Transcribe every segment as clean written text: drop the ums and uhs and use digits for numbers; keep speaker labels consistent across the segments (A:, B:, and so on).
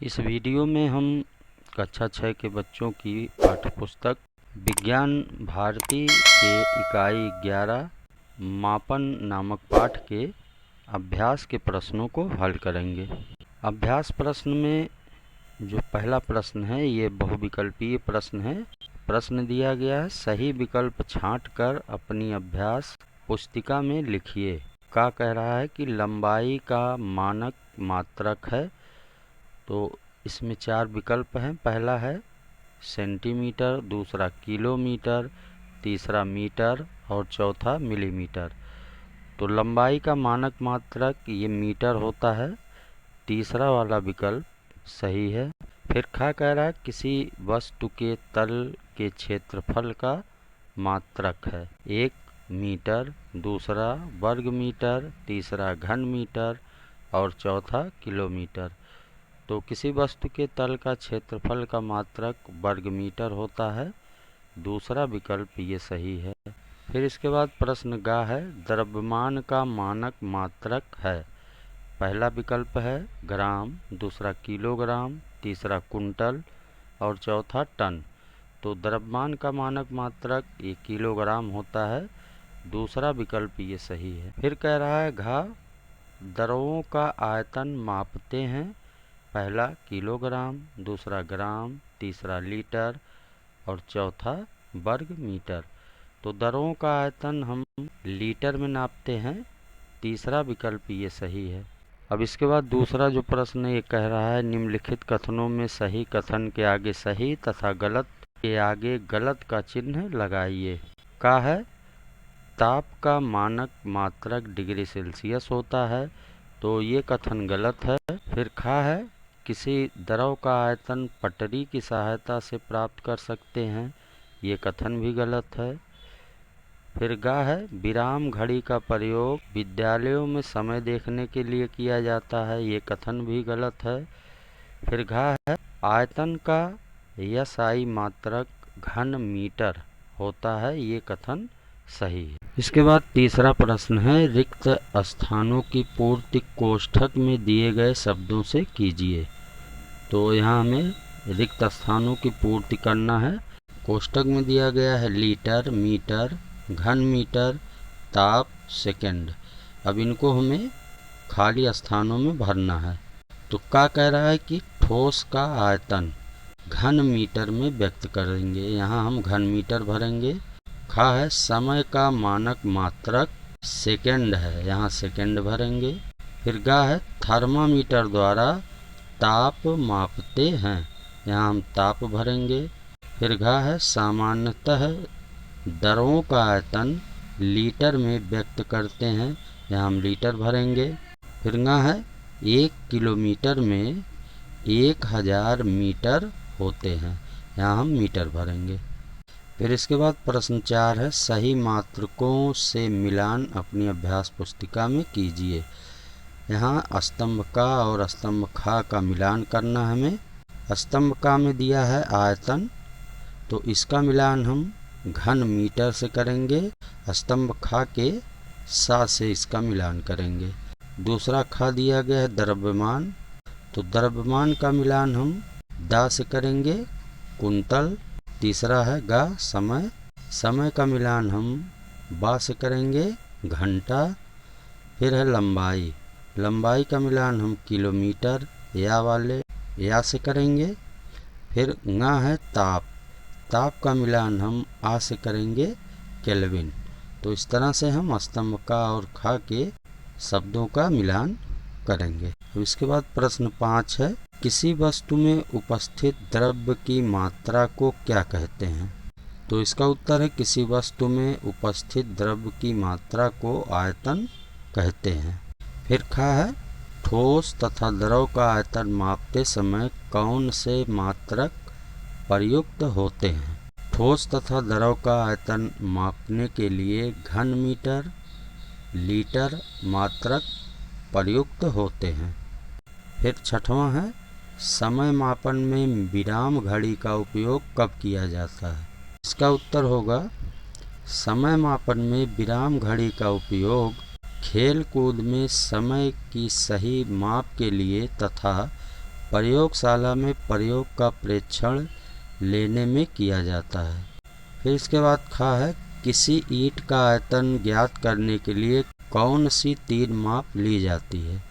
A: इस वीडियो में हम कक्षा 6 के बच्चों की पाठ्यपुस्तक विज्ञान भारती के इकाई 11 मापन नामक पाठ के अभ्यास के प्रश्नों को हल करेंगे। अभ्यास प्रश्न में जो पहला प्रश्न है ये बहुविकल्पीय प्रश्न है। प्रश्न दिया गया है, सही विकल्प छांटकर अपनी अभ्यास पुस्तिका में लिखिए। का कह रहा है कि लंबाई का मानक मात्रक है, तो इसमें 4 विकल्प हैं। पहला है सेंटीमीटर, दूसरा किलोमीटर, तीसरा मीटर और चौथा मिलीमीटर। तो लंबाई का मानक मात्रक ये मीटर होता है, तीसरा वाला विकल्प सही है। फिर खा कह रहा है किसी वस्तु के तल के क्षेत्रफल का मात्रक है। 1 मीटर, दूसरा वर्ग मीटर, तीसरा घन मीटर और चौथा किलोमीटर। तो किसी वस्तु के तल का क्षेत्रफल का मात्रक वर्ग मीटर होता है, दूसरा विकल्प ये सही है। फिर इसके बाद प्रश्न गा है, द्रव्यमान का मानक मात्रक है। पहला विकल्प है ग्राम, दूसरा किलोग्राम, तीसरा कुंटल और चौथा टन। तो द्रव्यमान का मानक मात्रक ये किलोग्राम होता है, दूसरा विकल्प ये सही है। फिर कह रहा है घा द्रवों का आयतन मापते हैं। पहला किलोग्राम, दूसरा ग्राम, तीसरा लीटर और चौथा वर्ग मीटर। तो द्रवों का आयतन हम लीटर में नापते हैं, तीसरा विकल्प ये सही है। अब इसके बाद दूसरा जो प्रश्न ये कह रहा है, निम्नलिखित कथनों में सही कथन के आगे सही तथा गलत के आगे गलत का चिन्ह लगाइए। का है ताप का मानक मात्रक डिग्री सेल्सियस होता है, तो ये कथन गलत है। फिर खा है किसी द्रव का आयतन पटरी की सहायता से प्राप्त कर सकते हैं, ये कथन भी गलत है। फिर गा है विराम घड़ी का प्रयोग विद्यालयों में समय देखने के लिए किया जाता है, ये कथन भी गलत है। फिर घा है आयतन का एसआई मात्रक घन मीटर होता है, ये कथन सही है। इसके बाद तीसरा प्रश्न है, रिक्त स्थानों की पूर्ति कोष्ठक में दिए गए शब्दों से कीजिए। तो यहाँ हमें रिक्त स्थानों की पूर्ति करना है। कोष्ठक में दिया गया है लीटर, मीटर, घन मीटर, ताप, सेकंड। अब इनको हमें खाली स्थानों में भरना है। तो क्या कह रहा है कि ठोस का आयतन घन मीटर में व्यक्त करेंगे, यहाँ हम घन मीटर भरेंगे। खा है समय का मानक मात्रक सेकंड है, यहाँ सेकंड भरेंगे। फिर गा है थर्मामीटर द्वारा ताप मापते हैं, यहाँ हम ताप भरेंगे। फिर घा है सामान्यतः द्रवों का आयतन लीटर में व्यक्त करते हैं, यहाँ हम लीटर भरेंगे। फिर गा है 1 किलोमीटर में 1000 मीटर होते हैं, यहाँ हम मीटर भरेंगे। फिर इसके बाद प्रश्न 4 है, सही मात्रकों से मिलान अपनी अभ्यास पुस्तिका में कीजिए। यहाँ स्तंभ का और स्तंभ खा का मिलान करना है हमें। स्तंभ का में दिया है आयतन, तो इसका मिलान हम घन मीटर से करेंगे। स्तंभ खा के सा से इसका मिलान करेंगे। दूसरा खा दिया गया है द्रव्यमान, तो द्रव्यमान का मिलान हम दा से करेंगे, कुंतल। तीसरा है गा समय, समय का मिलान हम बा से करेंगे, घंटा। फिर है लंबाई, लंबाई का मिलान हम किलोमीटर या वाले या से करेंगे। फिर गा है ताप, ताप का मिलान हम आ से करेंगे, केल्विन। तो इस तरह से हम स्तंभ का और खा के शब्दों का मिलान करेंगे। तो इसके बाद प्रश्न 5 है, किसी वस्तु में उपस्थित द्रव्य की मात्रा को क्या कहते हैं। तो इसका उत्तर है किसी वस्तु में उपस्थित द्रव्य की मात्रा को आयतन कहते हैं। फिर खा है ठोस तथा द्रव का आयतन मापते समय कौन से मात्रक प्रयुक्त होते हैं। ठोस तथा द्रव का आयतन मापने के लिए घन मीटर, लीटर मात्रक प्रयुक्त होते हैं। फिर छठवां है, समय मापन में विराम घड़ी का उपयोग कब किया जाता है। इसका उत्तर होगा समय मापन में विराम घड़ी का उपयोग खेल कूद में समय की सही माप के लिए तथा प्रयोगशाला में प्रयोग का प्रेक्षण लेने में किया जाता है। फिर इसके बाद खा है, किसी ईंट का आयतन ज्ञात करने के लिए कौन सी 3 माप ली जाती है?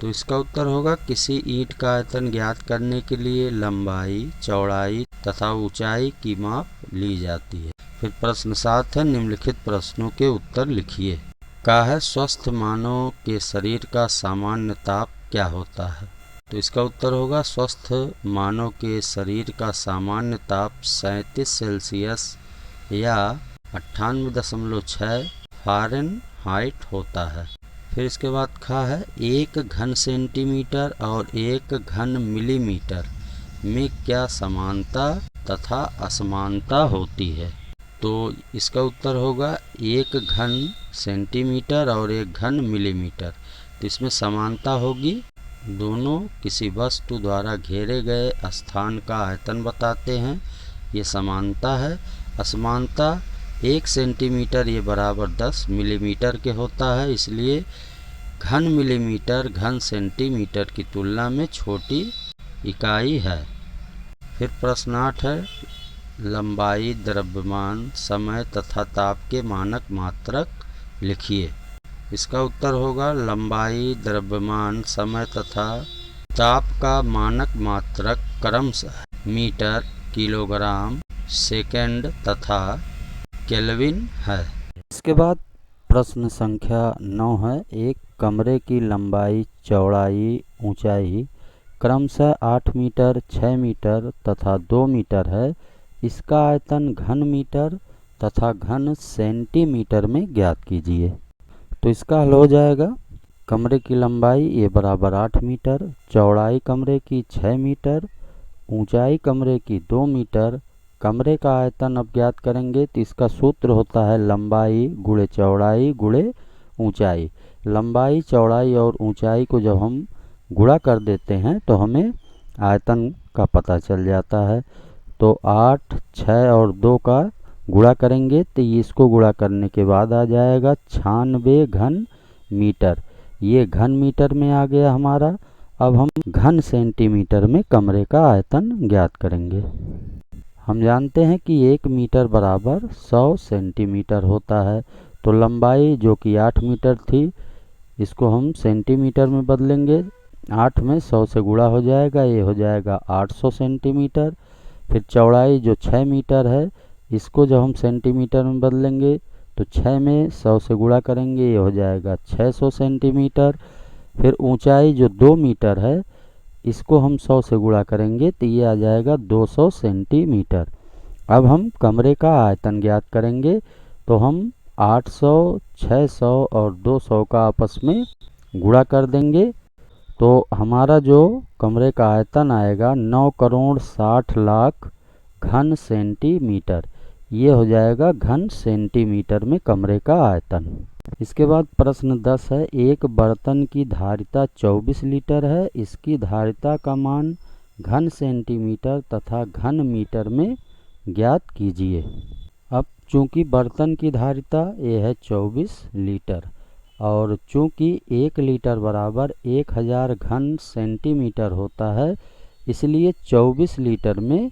A: तो इसका उत्तर होगा, किसी ईंट का आयतन ज्ञात करने के लिए लंबाई, चौड़ाई तथा ऊंचाई की माप ली जाती है। फिर प्रश्न 7 है, निम्नलिखित प्रश्नों के उत्तर लिखिए। का है, स्वस्थ मानव के शरीर का सामान्य ताप क्या होता है? तो इसका उत्तर होगा, स्वस्थ मानव के शरीर का सामान्य ताप 37 सेल्सियस या 98.6 फ़ारेनहाइट होता है। फिर इसके बाद खा है, 1 घन सेंटीमीटर और 1 घन मिलीमीटर में क्या समानता तथा असमानता होती है? तो इसका उत्तर होगा, 1 घन सेंटीमीटर और 1 घन मिलीमीटर। तो इसमें समानता होगी, दोनों किसी वस्तु द्वारा घेरे गए स्थान का आयतन बताते हैं, ये समानता है। असमानता 1 सेंटीमीटर ये बराबर 10 मिलीमीटर के होता है, इसलिए घन मिलीमीटर घन सेंटीमीटर की तुलना में छोटी इकाई है। फिर प्रश्न 8 है, लंबाई, द्रव्यमान, समय तथा ताप के मानक मात्रक लिखिए। इसका उत्तर होगा, लंबाई, द्रव्यमान, समय तथा ताप का मानक मात्रक क्रमशः मीटर, किलोग्राम, सेकंड तथा केल्विन है। इसके बाद प्रश्न संख्या 9 है, एक कमरे की लंबाई, चौड़ाई, ऊंचाई क्रमशः 8 मीटर, 6 मीटर तथा 2 मीटर है। इसका आयतन घन मीटर तथा घन सेंटीमीटर में ज्ञात कीजिए। तो इसका हल हो जाएगा, कमरे की लंबाई ये बराबर 8 मीटर, चौड़ाई कमरे की 6 मीटर, ऊंचाई कमरे की 2 मीटर। कमरे का आयतन अब ज्ञात करेंगे तो इसका सूत्र होता है लंबाई गुणे चौड़ाई गुणे ऊंचाई। लंबाई, चौड़ाई और ऊंचाई को जब हम गुणा कर देते हैं तो हमें आयतन का पता चल जाता है। तो 8, 6 और 2 का गुणा करेंगे तो इसको गुणा करने के बाद आ जाएगा 96 घन मीटर। ये घन मीटर में आ गया हमारा। अब हम घन सेंटीमीटर में कमरे का आयतन ज्ञात करेंगे। हम जानते हैं कि 1 मीटर बराबर 100 सेंटीमीटर होता है। तो लंबाई जो कि 8 मीटर थी, इसको हम सेंटीमीटर में बदलेंगे। 8 में 100 से गुणा हो जाएगा, ये हो जाएगा 800 सेंटीमीटर। फिर चौड़ाई जो 6 मीटर है, इसको जब हम सेंटीमीटर में बदलेंगे तो 6 में 100 से गुणा करेंगे, ये हो जाएगा 600 सेंटीमीटर। फिर ऊंचाई जो 2 मीटर है, इसको हम 100 से गुणा करेंगे तो ये आ जाएगा 200 सेंटीमीटर। अब हम कमरे का आयतन ज्ञात करेंगे तो हम 800, 600 और 200 का आपस में गुणा कर देंगे। तो हमारा जो कमरे का आयतन आएगा 9,60,00,000 घन सेंटीमीटर। ये हो जाएगा घन सेंटीमीटर में कमरे का आयतन। इसके बाद प्रश्न 10 है, एक बर्तन की धारिता 24 लीटर है। इसकी धारिता का मान घन सेंटीमीटर तथा घन मीटर में ज्ञात कीजिए। अब चूंकि बर्तन की धारिता ये है 24 लीटर और चूंकि 1 लीटर बराबर 1000 घन सेंटीमीटर होता है, इसलिए 24 लीटर में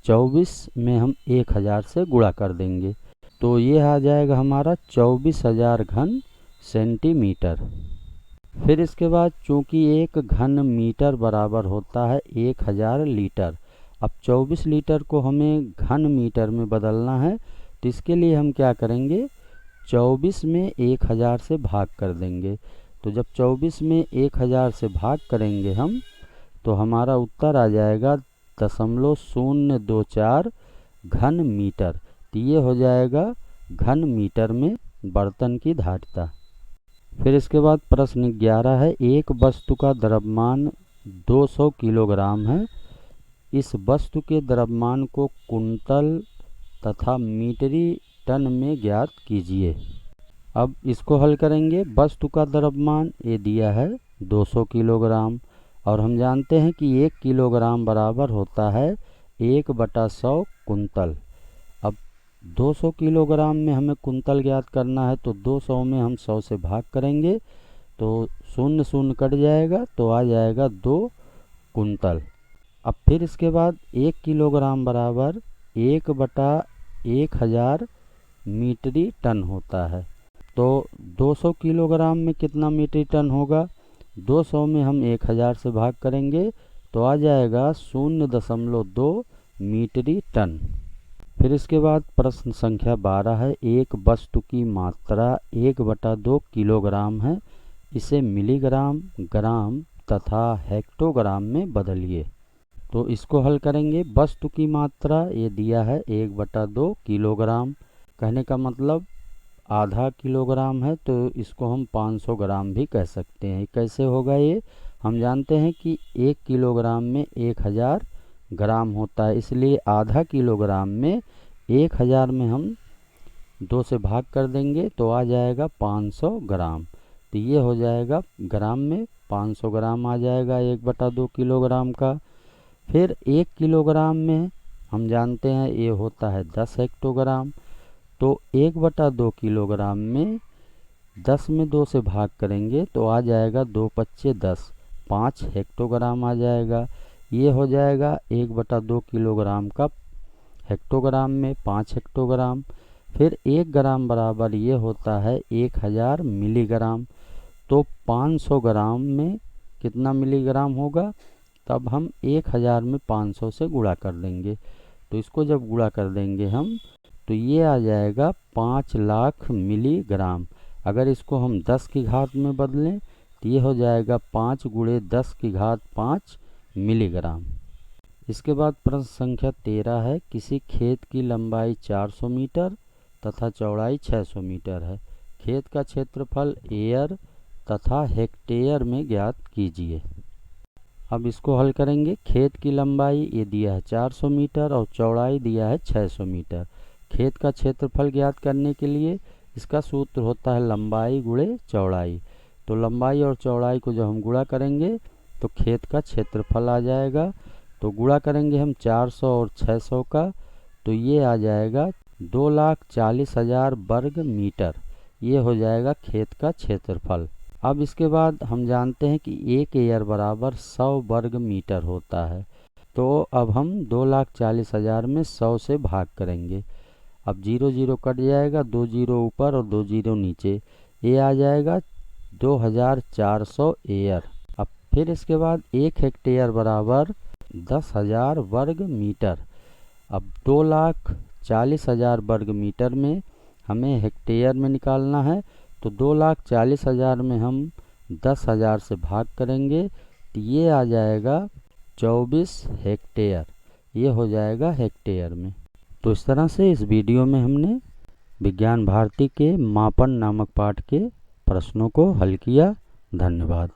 A: 24 में हम 1000 से गुणा कर देंगे तो ये आ जाएगा हमारा 24,000 घन सेंटीमीटर। फिर इसके बाद चूंकि 1 घन मीटर बराबर होता है 1000 लीटर। अब 24 लीटर को हमें घन मीटर में बदलना है तो इसके लिए हम क्या करेंगे, 24 में 1000 से भाग कर देंगे। तो जब 24 में 1000 से भाग करेंगे हम तो हमारा उत्तर आ जाएगा 0.024 घन मीटर। तो ये हो जाएगा घन मीटर में बर्तन की धारिता। फिर इसके बाद प्रश्न 11 है, एक वस्तु का द्रव्यमान 200 किलोग्राम है। इस वस्तु के द्रव्यमान को कुंतल तथा मीट्री टन में ज्ञात कीजिए। अब इसको हल करेंगे। वस्तु का द्रव्यमान ये दिया है 200 किलोग्राम और हम जानते हैं कि 1 किलोग्राम बराबर होता है 1/100 कुंतल। अब 200 किलोग्राम में हमें कुंतल ज्ञात करना है तो 200 में हम 100 से भाग करेंगे तो 0 0 कट जाएगा तो आ जाएगा 2 कुंतल। अब फिर इसके बाद 1 किलोग्राम बराबर 1/1000 मीट्रिक टन होता है। तो 200 किलोग्राम में कितना मीट्रिक टन होगा? 200 में हम 1000 से भाग करेंगे तो आ जाएगा 0.2 मीट्रिक टन। फिर इसके बाद प्रश्न संख्या 12 है, एक वस्तु की मात्रा 1/2 किलोग्राम है, इसे मिलीग्राम, ग्राम तथा हेक्टोग्राम में बदलिए। तो इसको हल करेंगे। वस्तु की मात्रा ये दिया है 1/2 किलोग्राम, कहने का मतलब आधा किलोग्राम है, तो इसको हम 500 ग्राम भी कह सकते हैं। कैसे होगा ये? हम जानते हैं कि 1 किलोग्राम में 1000 ग्राम होता है, इसलिए आधा किलोग्राम में 1000 में हम 2 से भाग कर देंगे तो आ जाएगा 500 ग्राम। तो ये हो जाएगा ग्राम में 500 ग्राम आ जाएगा 1/2 किलोग्राम का। फिर 1 किलोग्राम में हम जानते हैं ये होता है 10 हेक्टोग्राम। तो 1/2 किलोग्राम में 10 में 2 से भाग करेंगे तो आ जाएगा 2×5 = 10, 5 हेक्टोग्राम आ जाएगा। ये हो जाएगा 1/2 किलोग्राम का हेक्टोग्राम में 5 हेक्टोग्राम। फिर 1 ग्राम बराबर ये होता है 1000 मिलीग्राम। तो 500 ग्राम में कितना मिलीग्राम होगा? तब हम 1000 में 500 से गुणा कर देंगे। तो इसको जब गुणा कर देंगे हम तो ये आ जाएगा 5 लाख मिलीग्राम। अगर इसको हम 10 की घात में बदलें तो ये हो जाएगा 5 × 10 की घात 5 मिलीग्राम। इसके बाद प्रश्न संख्या 13 है, किसी खेत की लंबाई 400 मीटर तथा चौड़ाई 600 मीटर है, खेत का क्षेत्रफल एयर तथा हेक्टेयर में ज्ञात कीजिए। अब इसको हल करेंगे। खेत की लंबाई ये दिया है 400 मीटर और चौड़ाई दिया है 600 मीटर। खेत का क्षेत्रफल ज्ञात करने के लिए इसका सूत्र होता है लंबाई × चौड़ाई। तो लंबाई और चौड़ाई को जब हम गुणा करेंगे तो खेत का क्षेत्रफल आ जाएगा। तो गुणा करेंगे हम 400 और 600 का तो ये आ जाएगा 2,40,000 वर्ग मीटर। ये हो जाएगा खेत का क्षेत्रफल। अब इसके बाद हम जानते हैं कि 1 एयर बराबर 100 वर्ग मीटर होता है। तो अब हम 2,40,000 में 100 से भाग करेंगे। अब 0 0 कट जाएगा, 2 0 ऊपर और 2 0 नीचे, ये आ जाएगा 2400 एयर। अब फिर इसके बाद 1 हेक्टेयर बराबर 10,000 वर्ग मीटर। अब 2,40,000 वर्ग मीटर में हमें हेक्टेयर में निकालना है। तो 2,40,000 में हम 10,000 से भाग करेंगे तो ये आ जाएगा 24 हेक्टेयर। ये हो जाएगा हेक्टेयर में। तो इस तरह से इस वीडियो में हमने विज्ञान भारती के मापन नामक पाठ के प्रश्नों को हल किया। धन्यवाद।